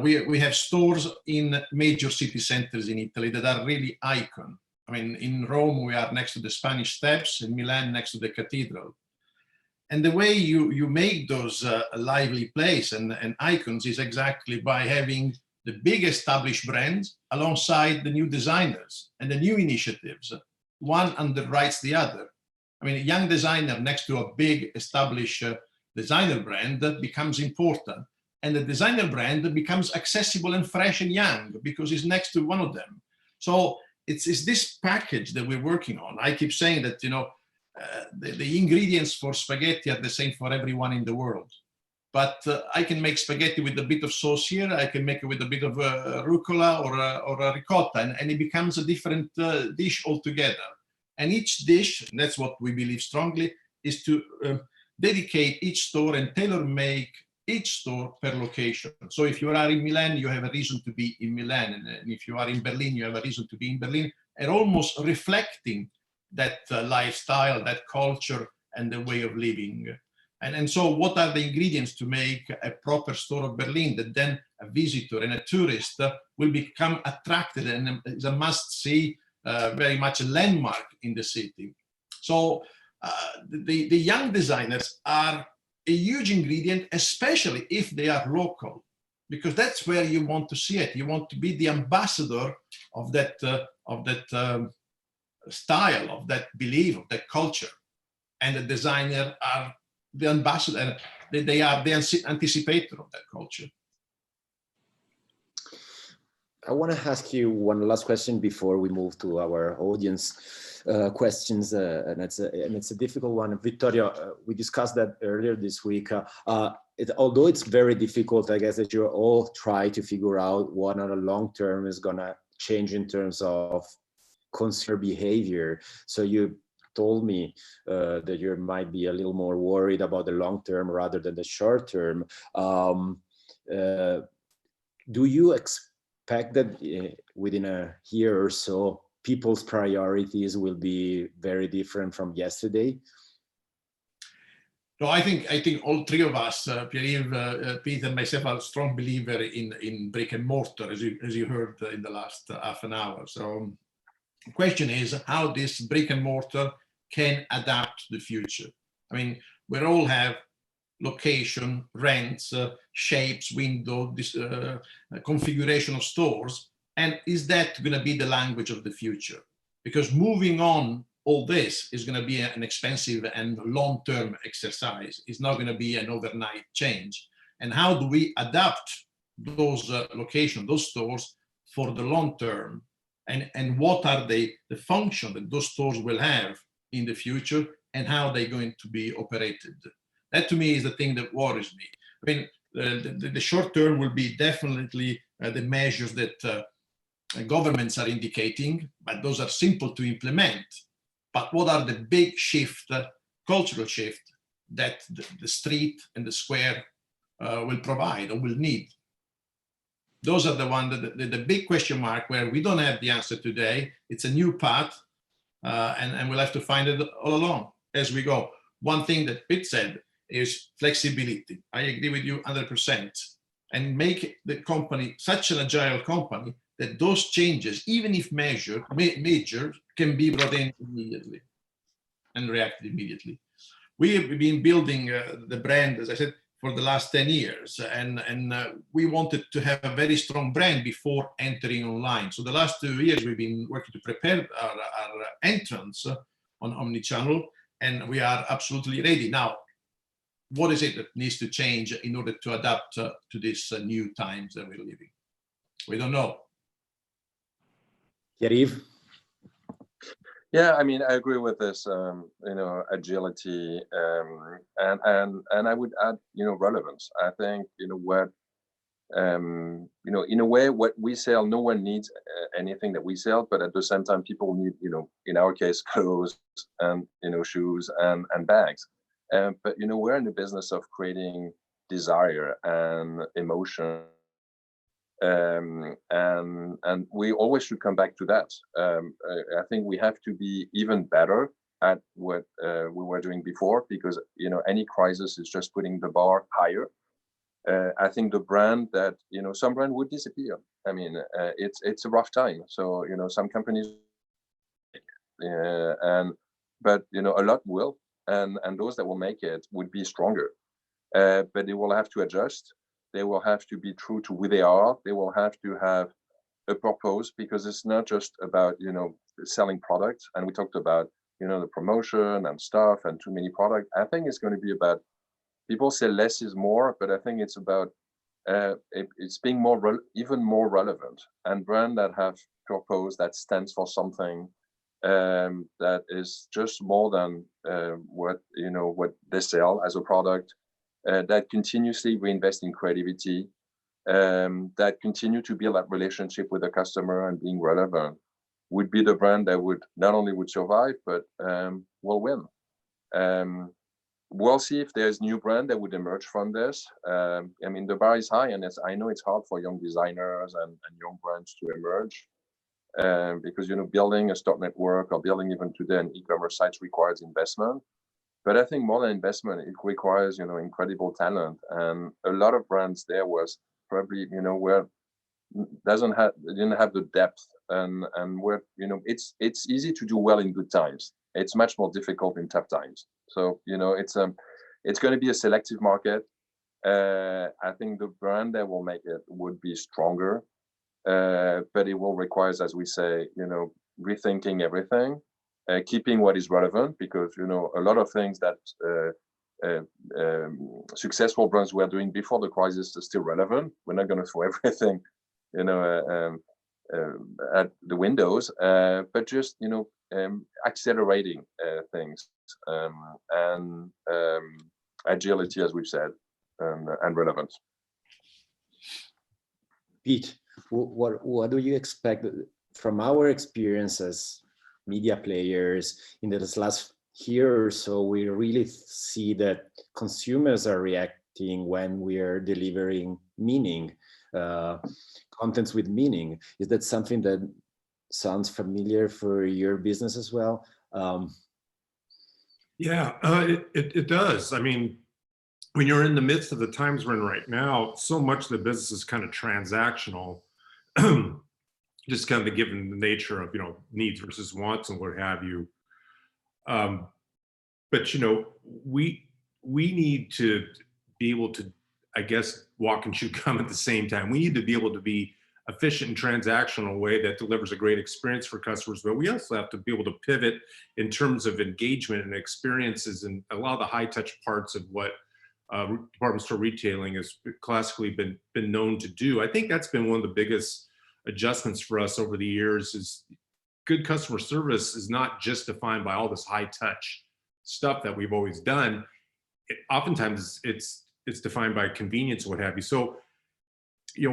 We have stores in major city centers in Italy that are really icon. I mean, in Rome, we are next to the Spanish Steps, in Milan, next to the cathedral. And the way you make those lively place and icons is exactly by having the big established brands alongside the new designers and the new initiatives. One underwrites the other. I mean, a young designer next to a big established designer brand becomes important. And the designer brand becomes accessible and fresh and young because it's next to one of them. So it's this package that we're working on. I keep saying that, you know, the ingredients for spaghetti are the same for everyone in the world. But I can make spaghetti with a bit of sauce here. I can make it with a bit of rucola or a ricotta, and it becomes a different dish altogether. And each dish, and that's what we believe strongly, is to dedicate each store and tailor-make each store per location. So if you are in Milan, you have a reason to be in Milan. And if you are in Berlin, you have a reason to be in Berlin, and almost reflecting that lifestyle, that culture, and the way of living. And so what are the ingredients to make a proper store of Berlin that then a visitor and a tourist will become attracted and is a must-see, very much a landmark in the city. So the young designers are a huge ingredient, especially if they are local, because that's where you want to see it. You want to be the ambassador of that style, of that belief, of that culture. And the designer are the ambassador, they are the anticipator of that culture. I want to ask you one last question before we move to our audience questions, and it's a difficult one. Vittorio, we discussed that earlier this week. Although it's very difficult, I guess that you all try to figure out what on the long term is going to change in terms of consumer behavior. So you told me that you might be a little more worried about the long term rather than the short term. Do you expect that within a year or so, people's priorities will be very different from yesterday? No, I think all three of us, Pierre-Yves, Peter, and myself, are a strong believer in brick and mortar, as you heard in the last half an hour. So the question is how this brick and mortar can adapt to the future. I mean, we all have location, rents, shapes, window, configuration of stores. And is that going to be the language of the future? Because moving on all this is going to be an expensive and long-term exercise. It's not going to be an overnight change. And how do we adapt those locations, those stores for the long term? And what are the function that those stores will have in the future, and how they're going to be operated? That to me is the thing that worries me. I mean, the short term will be definitely the measures that governments are indicating, but those are simple to implement. But what are the big shift, cultural shift, that the street and the square will provide or will need? Those are the one the big question mark where we don't have the answer today. It's a new path, and we'll have to find it all along as we go. One thing that Pete said is flexibility. I agree with you 100%. And make the company such an agile company that those changes, even if major, can be brought in immediately and react immediately. We have been building the brand, as I said, for the last 10 years. And we wanted to have a very strong brand before entering online. So the last 2 years, we've been working to prepare our entrance on omnichannel, and we are absolutely ready. Now, what is it that needs to change in order to adapt to these new times that we're living? We don't know. Pierre-Yves? Yeah, I mean, I agree with this, agility, and I would add, relevance. I think, what, in a way, what we sell, no one needs anything that we sell, but at the same time, people need, in our case, clothes and, shoes and bags. But, we're in the business of creating desire and emotion. And we always should come back to that. I think we have to be even better at what we were doing before, because any crisis is just putting the bar higher. I think the brand that some brand would disappear. I mean, it's a rough time. So some companies, but a lot will, and those that will make it would be stronger. But they will have to adjust. They will have to be true to who they are. They will have to have a purpose, because it's not just about, selling products. And we talked about, the promotion and stuff and too many products. I think it's going to be about, people say less is more, but I think it's about it's being even more relevant, and brands that have purpose that stands for something that is just more than what they sell as a product, that continuously reinvest in creativity, that continue to build that relationship with the customer and being relevant, would be the brand that would not only would survive but will win. We'll see if there's new brand that would emerge from this. I mean, the bar is high, and I know it's hard for young designers and young brands to emerge, because building a stock network or building even today an e-commerce site requires investment. But I think more than investment, it requires incredible talent, and a lot of brands there was probably where didn't have the depth, and where it's easy to do well in good times. It's much more difficult in tough times. So it's going to be a selective market. I think the brand that will make it would be stronger, but it will require, as we say, rethinking everything, keeping what is relevant, because a lot of things that successful brands were doing before the crisis are still relevant. We're not going to throw everything at the windows, but just accelerating things, and agility, as we've said, and relevance. Pete, what do you expect from our experience as media players in this last year or so? We really see that consumers are reacting when we are delivering meaning, contents with meaning. Is that something that sounds familiar for your business as well? Yeah, it does. I mean, when you're in the midst of the times we're in right now, so much of the business is kind of transactional, just kind of given the nature of needs versus wants and what have you. But we need to be able to, I guess, walk and chew gum at the same time. We need to be able to be efficient and transactional in a way that delivers a great experience for customers, but we also have to be able to pivot in terms of engagement and experiences, and a lot of the high touch parts of what department store retailing has classically been known to do. I think that's been one of the biggest adjustments for us over the years. Is good customer service is not just defined by all this high touch stuff that we've always done. Oftentimes it's defined by convenience and what have you. So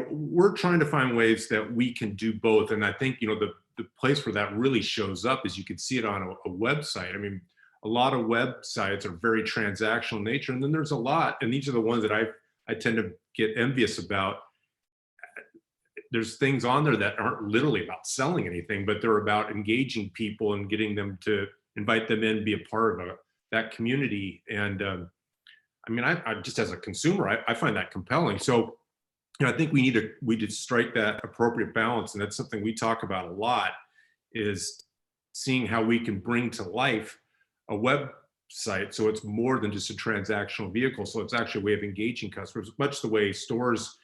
we're trying to find ways that we can do both, and I think the place where that really shows up is you can see it on a website. I mean, a lot of websites are very transactional in nature, and then there's a lot, and these are the ones that I tend to get envious about. There's things on there that aren't literally about selling anything, but they're about engaging people and getting them to invite them in, be a part of that community. And I mean, I just as a consumer, I find that compelling. So I think we need to strike that appropriate balance, and that's something we talk about a lot, is seeing how we can bring to life a website so it's more than just a transactional vehicle. So it's actually a way of engaging customers, much the way stores,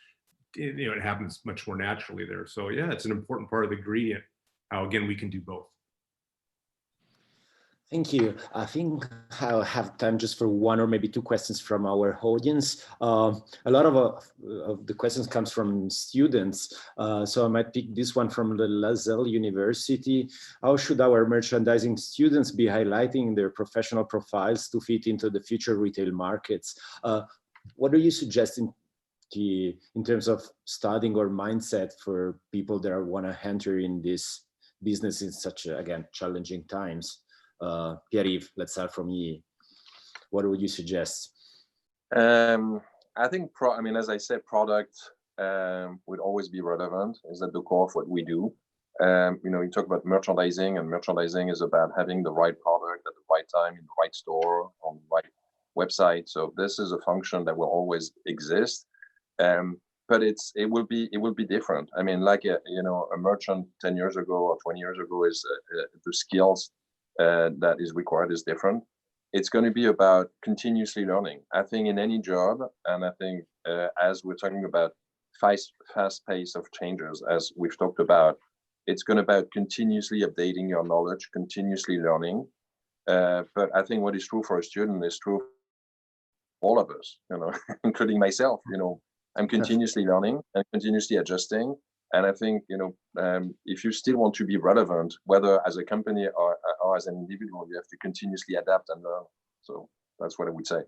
it happens much more naturally there. So yeah, it's an important part of the ingredient, how again we can do both. Thank you. I think I'll have time just for one or maybe two questions from our audience. A lot of the questions comes from students. So I might pick this one from the Lasell University. How should our merchandising students be highlighting their professional profiles to fit into the future retail markets? What are you suggesting in terms of studying or mindset for people that want to enter in this business in such, again, challenging times? Pierre-Yves, let's start from you. What would you suggest? I think, as I said, product would always be relevant. Is at the core of what we do. You talk about merchandising, and merchandising is about having the right product at the right time in the right store on the right website. So this is a function that will always exist, but it will be different. I mean, like a merchant 10 years ago or 20 years ago is the skills that is required is different. It's going to be about continuously learning. I think in any job, and I think as we're talking about fast pace of changes, as we've talked about, it's going to be about continuously updating your knowledge, continuously learning. But I think what is true for a student is true for all of us, including myself. I'm continuously learning and continuously adjusting. And I think, if you still want to be relevant, whether as a company or as an individual, you have to continuously adapt and learn. So that's what I would say.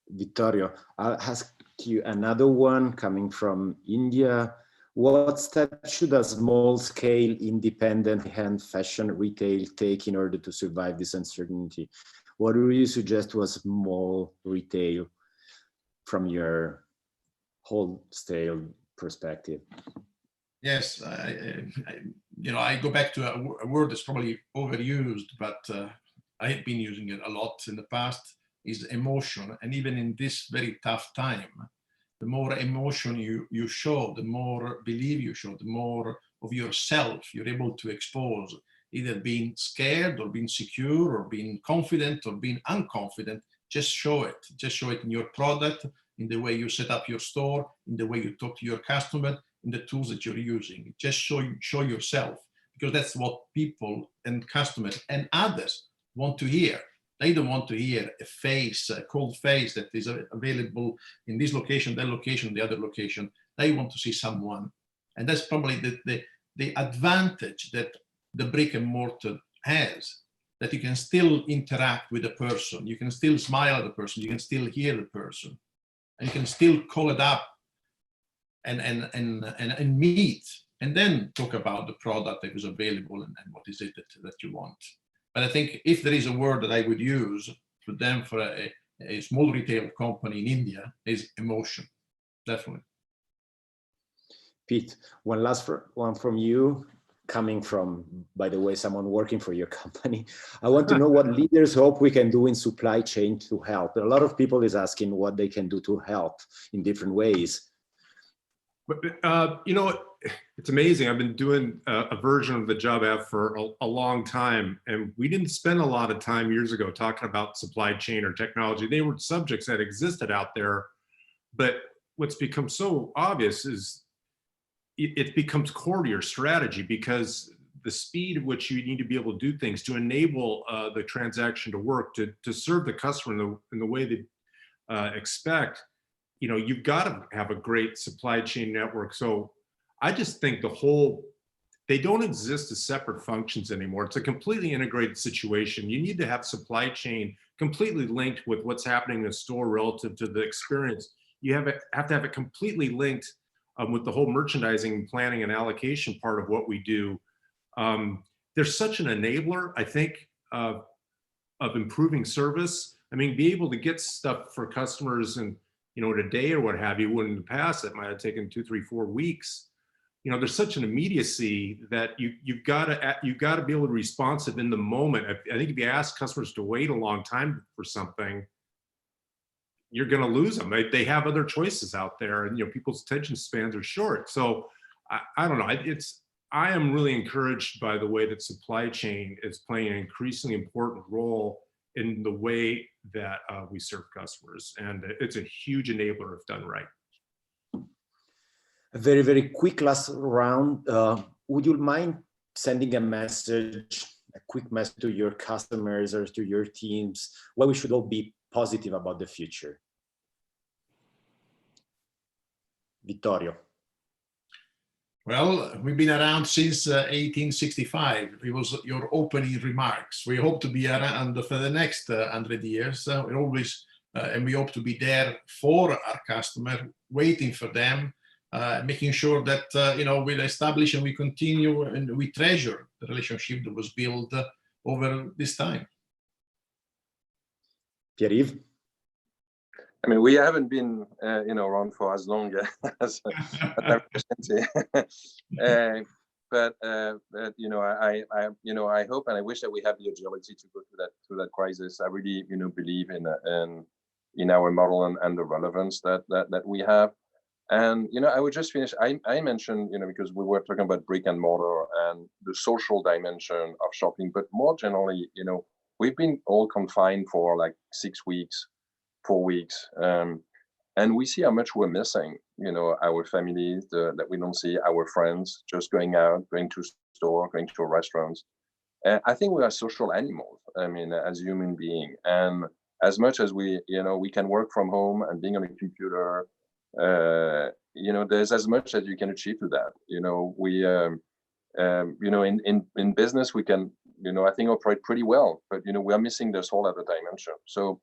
Vittorio, I'll ask you another one coming from India. What steps should a small-scale independent hand fashion retail take in order to survive this uncertainty? What do you suggest to a small retail from your wholesale perspective? Yes, I go back to a word that's probably overused, but I have been using it a lot in the past, is emotion. And even in this very tough time, the more emotion you show, the more belief you show, the more of yourself you're able to expose, either being scared or being secure or being confident or being unconfident. Just show it. Just show it in your product, in the way you set up your store, in the way you talk to your customer, in the tools that you're using. Just show yourself, because that's what people and customers and others want to hear. They don't want to hear a cold face that is available in this location, that location, the other location. They want to see someone. And that's probably the advantage that the brick and mortar has, that you can still interact with the person. You can still smile at the person. You can still hear the person. And you can still call it up and meet, and then talk about the product that is available and what is it that you want. But I think if there is a word that I would use for them, for a small retail company in India, is emotion, definitely. Pete, one last one from you, coming from, by the way, someone working for your company. I want to know what leaders hope we can do in supply chain to help. A lot of people is asking what they can do to help in different ways. But it's amazing. I've been doing a version of the job I have for a long time, and we didn't spend a lot of time years ago talking about supply chain or technology. They were subjects that existed out there, but what's become so obvious is it becomes core to your strategy, because the speed at which you need to be able to do things to enable the transaction to work, to serve the customer in the way they expect. You've got to have a great supply chain network. So I just think they don't exist as separate functions anymore. It's a completely integrated situation. You need to have supply chain completely linked with what's happening in the store relative to the experience. You have to have it completely linked with the whole merchandising, planning, and allocation part of what we do. There's such an enabler, I think, of improving service. I mean, be able to get stuff for customers and in a day or what have you, when in the past it might have taken 2, 3, 4 weeks. There's such an immediacy that you've got to be able to be responsive in the moment. I think if you ask customers to wait a long time for something, you're going to lose them. They have other choices out there, and people's attention spans are short. So I don't know. I am really encouraged by the way that supply chain is playing an increasingly important role in the way that we serve customers. And it's a huge enabler if done right. A very, very quick last round. Would you mind sending a quick message to your customers or to your teams, why we should all be positive about the future? Vittorio. Well, we've been around since 1865. It was your opening remarks. We hope to be around for the next 100 years. We always, and we hope to be there for our customer, waiting for them, making sure that, we'll establish and we continue and we treasure the relationship that was built over this time. Pierre-Yves? I mean, we haven't been, around for as long as I but I hope and I wish that we have the agility to go through that crisis. I really, believe in our model and the relevance that we have. And I would just finish. I mentioned, because we were talking about brick and mortar and the social dimension of shopping, but more generally, we've been all confined for like 6 weeks. 4 weeks, and we see how much we're missing, our families, that we don't see our friends, just going out, going to store, going to restaurants. I think we are social animals, I mean, as human beings, and as much as we can work from home and being on a computer, there's as much as you can achieve to that. In business we can, I think operate pretty well, but we are missing this whole other dimension. So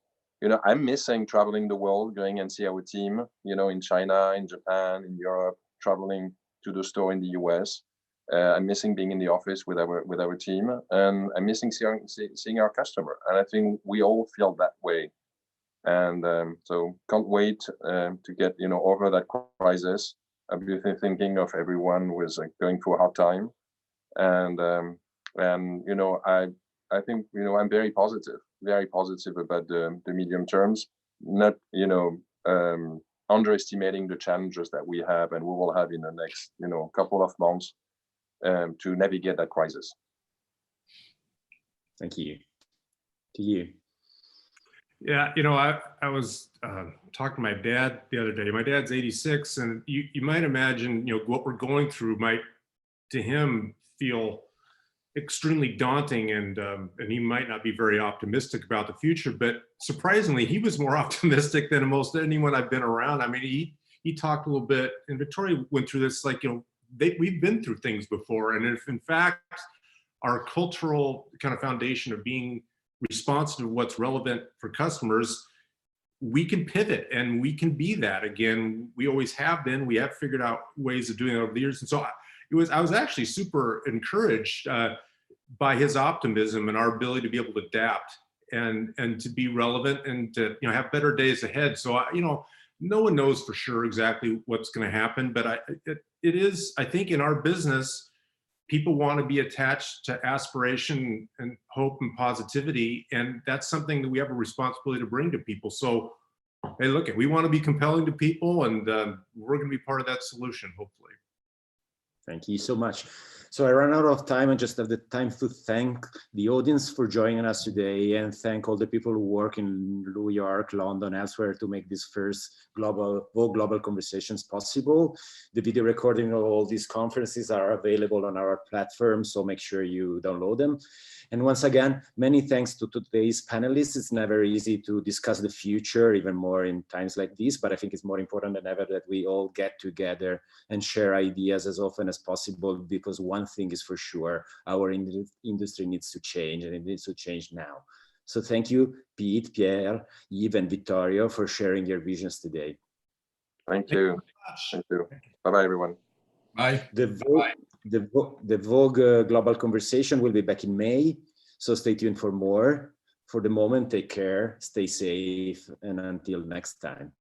I'm missing traveling the world, going and see our team, in China, in Japan, in Europe, traveling to the store in the US. I'm missing being in the office with our team, and I'm missing seeing our customer. And I think we all feel that way. And so can't wait to get over that crisis. I've been thinking of everyone who is going through a hard time, and I think I'm very positive about the medium terms. Not underestimating the challenges that we have and we will have in the next couple of months to navigate that crisis. Thank you. To you. Yeah, I was talking to my dad the other day. My dad's 86, and you might imagine, what we're going through might, to him, feel extremely daunting, and he might not be very optimistic about the future. But surprisingly, he was more optimistic than most anyone I've been around. I mean, he talked a little bit, and Victoria went through this, we've been through things before, and if in fact our cultural kind of foundation of being responsive to what's relevant for customers, we can pivot and we can be that again. We always have been. We have figured out ways of doing it over the years, and so I was actually super encouraged by his optimism and our ability to be able to adapt and to be relevant and to have better days ahead. So no one knows for sure exactly what's going to happen, but it is, I think, in our business, people want to be attached to aspiration and hope and positivity, and that's something that we have a responsibility to bring to people. So, hey, look, we want to be compelling to people, and we're going to be part of that solution, hopefully. Thank you so much. So I ran out of time and just have the time to thank the audience for joining us today, and thank all the people who work in New York, London, elsewhere to make this first Vogue Global Conversations possible. The video recording of all these conferences are available on our platform, so make sure you download them. And once again, many thanks to today's panelists. It's never easy to discuss the future, even more in times like this, but I think it's more important than ever that we all get together and share ideas as often as possible, because one thing is for sure, our industry needs to change, and it needs to change now. So thank you, Pete, Pierre, Yves, and Vittorio for sharing your visions today. Thank you. Thank you. Bye-bye, everyone. Bye. The Vogue Global Conversation will be back in May, so stay tuned for more. For the moment, take care, stay safe, and until next time.